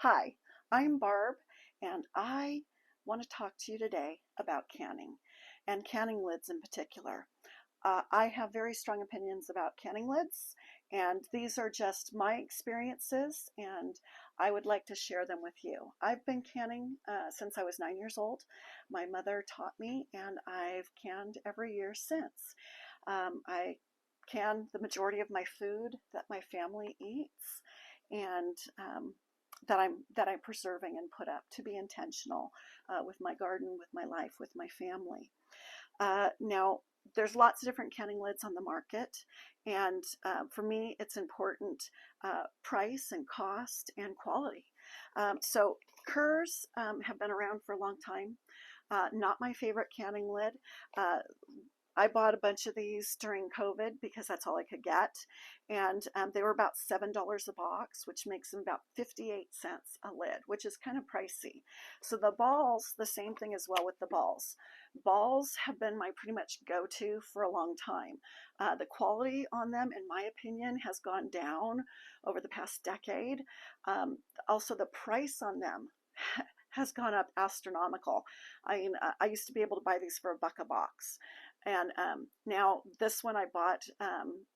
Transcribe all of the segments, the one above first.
Hi, I'm Barb, and I want to talk to you today about canning, and canning lids in particular. I have very strong opinions about canning lids, and these are just my experiences, and I would like to share them with you. I've been canning since I was 9 years old. My mother taught me, and I've canned every year since. I can the majority of my food that my family eats, and that I'm preserving and put up to be intentional with my garden, with my life, with my family. Now, there's lots of different canning lids on the market, and for me, it's important price and cost and quality. So Kerrs have been around for a long time. Not my favorite canning lid. Uh, I bought a bunch of these during COVID because that's all I could get. And they were about $7 a box, which makes them about 58 cents a lid, which is kind of pricey. So the balls, the same thing as well with the balls. Balls have been my pretty much go-to for a long time. The quality on them, in my opinion, has gone down over the past decade. Also, the price on them has gone up astronomical. I mean, I used to be able to buy these for $1 a box. And now this one I bought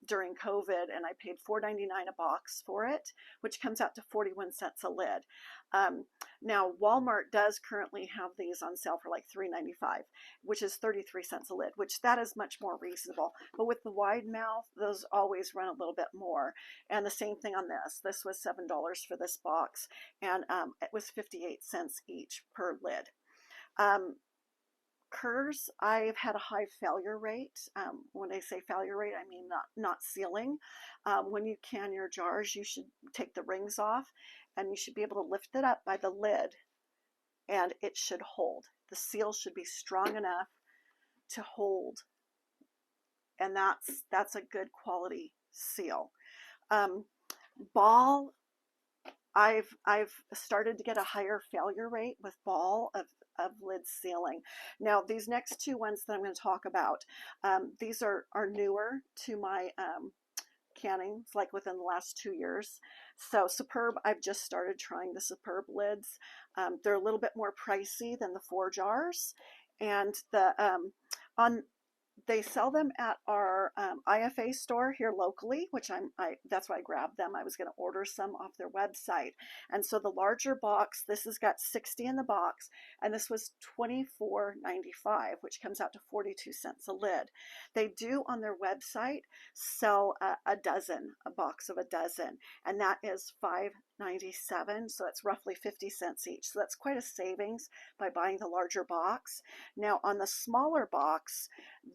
during COVID, and I paid $4.99 a box for it, which comes out to 41 cents a lid. Now Walmart does currently have these on sale for like $3.95, which is 33 cents a lid, which that is much more reasonable. But with the wide mouth, those always run a little bit more. And the same thing on this. This was $7 for this box, and it was 58 cents each per lid. Kerrs, I've had a high failure rate. When I say failure rate, I mean not sealing. When you can your jars, you should take the rings off, and you should be able to lift it up by the lid, and it should hold. The seal should be strong enough to hold, and that's a good quality seal. Ball, I've started to get a higher failure rate with ball of lid sealing. Now these next two ones that I'm going to talk about, these are newer to my canning, like within the last 2 years. So Superb, I've just started trying the Superb lids. They're a little bit more pricey than the 4 jars, and they sell them at our IFA store here locally, which that's why I grabbed them. I was going to order some off their website. And so the larger box, this has got 60 in the box, and this was $24.95, which comes out to 42 cents a lid. They do on their website sell a box of a dozen, and that is $5.97, so that's roughly 50 cents each. So that's quite a savings by buying the larger box. Now on the smaller box,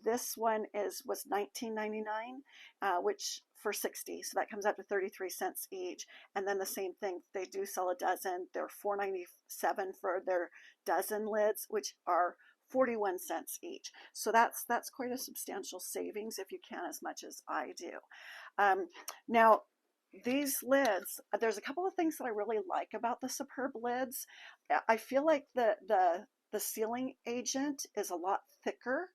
this one was $19.99, which for 60, so that comes out to 33 cents each. And then the same thing, they do sell a dozen. They're $4.97 for their dozen lids, which are 41 cents each. So that's quite a substantial savings if you can as much as I do. Now these lids, there's a couple of things that I really like about the Superb lids. I feel like the sealing agent is a lot thicker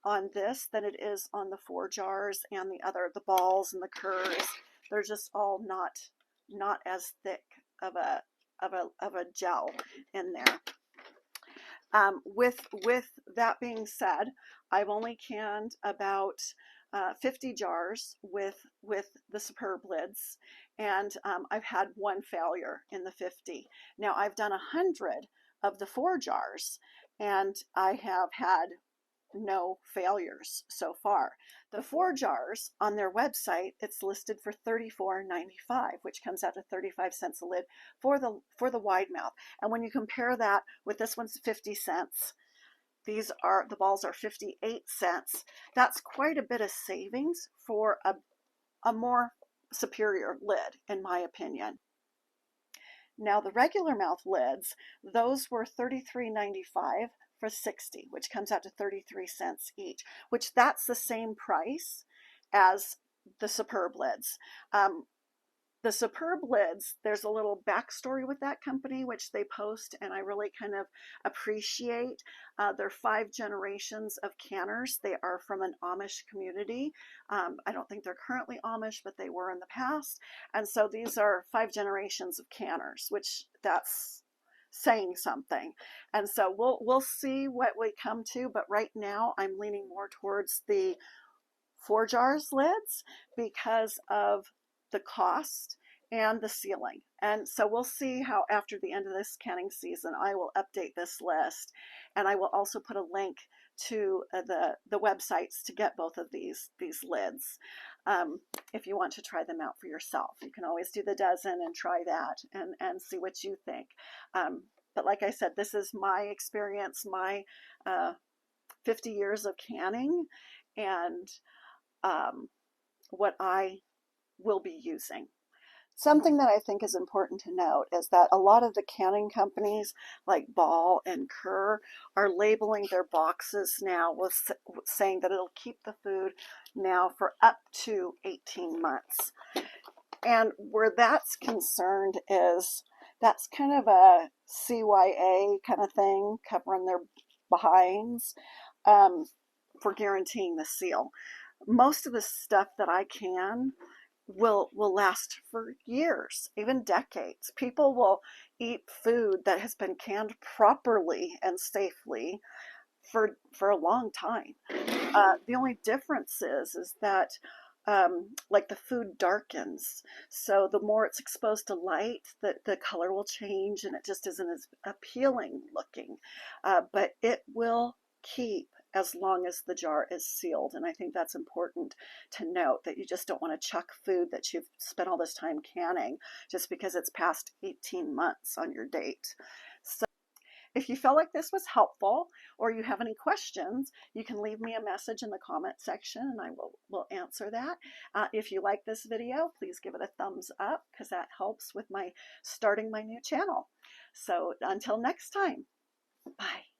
on this than it is on the 4 jars and the balls and the Kerrs. They're just all not as thick of a gel in there. With that being said, I've only canned about 50 jars with the Superb lids, and I've had one failure in the 50. Now I've done 100 of the 4 jars, and I have had no failures so far. The 4 jars on their website, it's listed for $34.95, which comes out to 35 cents a lid for the wide mouth. And when you compare that with this one's 50 cents, the balls are 58 cents. That's quite a bit of savings for a more superior lid, in my opinion. Now the regular mouth lids, those were $33.95 for 60, which comes out to 33 cents each, which that's the same price as the Superb lids. the Superb lids, there's a little backstory with that company, which they post, and I really kind of appreciate. They're 5 generations of canners. They are from an Amish community. I don't think they're currently Amish, but they were in the past. And so these are 5 generations of canners, which that's saying something. And so we'll see what we come to, but right now I'm leaning more towards the 4 jars lids because of the cost and the sealing. And so we'll see how after the end of this canning season, I will update this list, and I will also put a link to the websites to get both of these lids. If you want to try them out for yourself, you can always do the dozen and try that and see what you think. But like I said, this is my experience, my 50 years of canning, and what I will be using. Something that I think is important to note is that a lot of the canning companies like Ball and Kerr are labeling their boxes now with saying that it'll keep the food now for up to 18 months. And where that's concerned is that's kind of a CYA kind of thing, covering their behinds for guaranteeing the seal. Most of the stuff that I can will last for years, even decades. People will eat food that has been canned properly and safely for a long time. The only difference is that like the food darkens, so the more it's exposed to light, the color will change and it just isn't as appealing looking, but it will keep as long as the jar is sealed. And I think that's important to note, that you just don't want to chuck food that you've spent all this time canning just because it's past 18 months on your date. So if you felt like this was helpful or you have any questions, you can leave me a message in the comment section and I will answer that. If you like this video, please give it a thumbs up because that helps with my starting my new channel. So until next time, bye.